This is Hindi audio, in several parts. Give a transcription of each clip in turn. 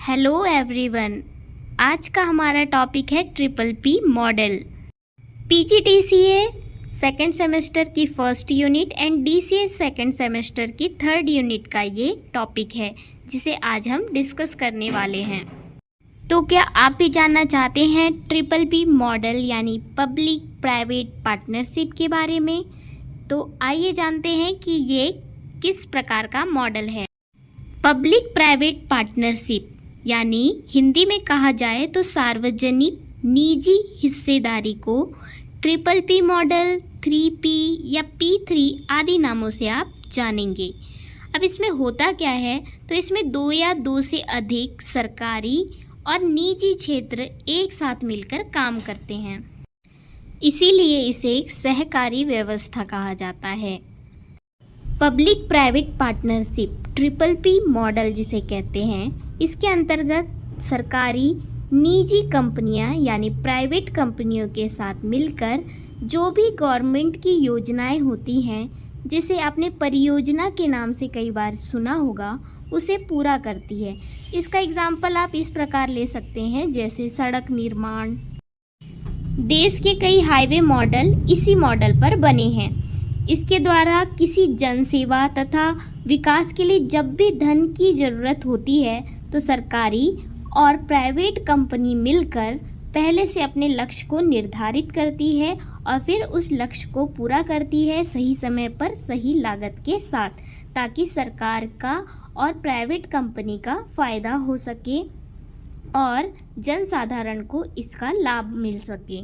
Hello everyone. आज का हमारा टॉपिक है triple P model. PGDCA second semester की first unit and DCA second semester की थर्ड यूनिट का ये टॉपिक है जिसे आज हम डिस्कस करने वाले हैं। तो क्या आप भी जानना चाहते हैं ट्रिपल पी मॉडल यानी पब्लिक प्राइवेट पार्टनरशिप के बारे में? तो आइए जानते हैं कि ये किस प्रकार का मॉडल है। पब्लिक प्राइवेट पार्टनरशिप यानी हिंदी में कहा जाए तो सार्वजनिक निजी हिस्सेदारी को ट्रिपल पी मॉडल, 3P या P3 आदि नामों से आप जानेंगे। अब इसमें होता क्या है, तो इसमें दो या दो से अधिक सरकारी और निजी क्षेत्र एक साथ मिलकर काम करते हैं, इसीलिए इसे एक सहकारी व्यवस्था कहा जाता है। Public private partnership triple P model जिसे कहते हैं, इसके अंतर्गत सरकारी निजी कंपनियां यानी प्राइवेट कंपनियों के साथ मिलकर जो भी गवर्नमेंट की योजनाएं होती हैं, जिसे आपने परियोजना के नाम से कई बार सुना होगा, उसे पूरा करती है। इसका एग्जाम्पल आप इस प्रकार ले सकते हैं, जैसे सड़क निर्माण। देश के कई हाईवे मॉडल इसी मॉडल पर बने हैं। इसके द्वारा किसी जनसेवा तथा विकास के लिए जब भी धन की ज़रूरत होती है तो सरकारी और प्राइवेट कंपनी मिलकर पहले से अपने लक्ष्य को निर्धारित करती है और फिर उस लक्ष्य को पूरा करती है सही समय पर सही लागत के साथ, ताकि सरकार का और प्राइवेट कंपनी का फ़ायदा हो सके और जनसाधारण को इसका लाभ मिल सके।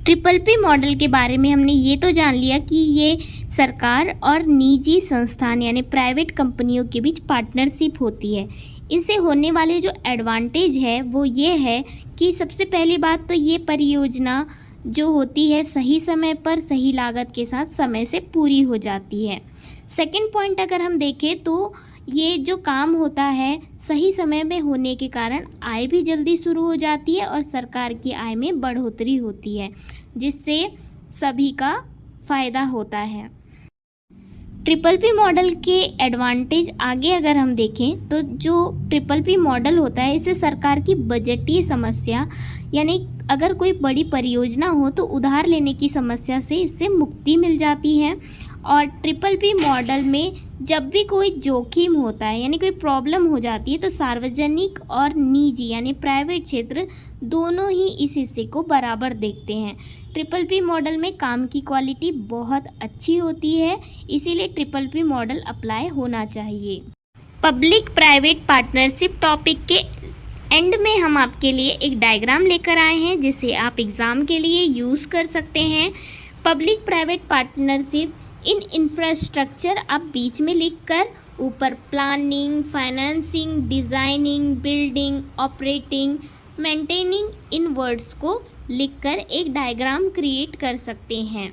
ट्रिपल पी मॉडल के बारे में हमने ये तो जान लिया कि ये सरकार और निजी संस्थान यानी प्राइवेट कंपनियों के बीच पार्टनरशिप होती है। इनसे होने वाले जो एडवांटेज है वो ये है कि सबसे पहली बात तो ये परियोजना जो होती है सही समय पर सही लागत के साथ समय से पूरी हो जाती है। सेकंड पॉइंट अगर हम देखें तो ये जो काम होता है सही समय में होने के कारण आय भी जल्दी शुरू हो जाती है और सरकार की आय में बढ़ोतरी होती है, जिससे सभी का फ़ायदा होता है। ट्रिपल पी मॉडल के एडवांटेज आगे अगर हम देखें तो जो ट्रिपल पी मॉडल होता है, इससे सरकार की बजटीय समस्या यानी अगर कोई बड़ी परियोजना हो तो उधार लेने की समस्या से इससे मुक्ति मिल जाती है। और ट्रिपल पी मॉडल में जब भी कोई जोखिम होता है यानी कोई प्रॉब्लम हो जाती है तो सार्वजनिक और निजी यानी प्राइवेट क्षेत्र दोनों ही इस हिस्से को बराबर देखते हैं। ट्रिपल पी मॉडल में काम की क्वालिटी बहुत अच्छी होती है, इसीलिए ट्रिपल पी मॉडल अप्लाई होना चाहिए। पब्लिक प्राइवेट पार्टनरशिप टॉपिक के एंड में हम आपके लिए एक डायग्राम लेकर आए हैं जिसे आप एग्ज़ाम के लिए यूज़ कर सकते हैं। Public private partnership in infrastructure आप बीच में लिखकर ऊपर planning, financing, designing, building, operating, maintaining इन वर्ड्स को लिखकर एक डायग्राम क्रिएट कर सकते हैं।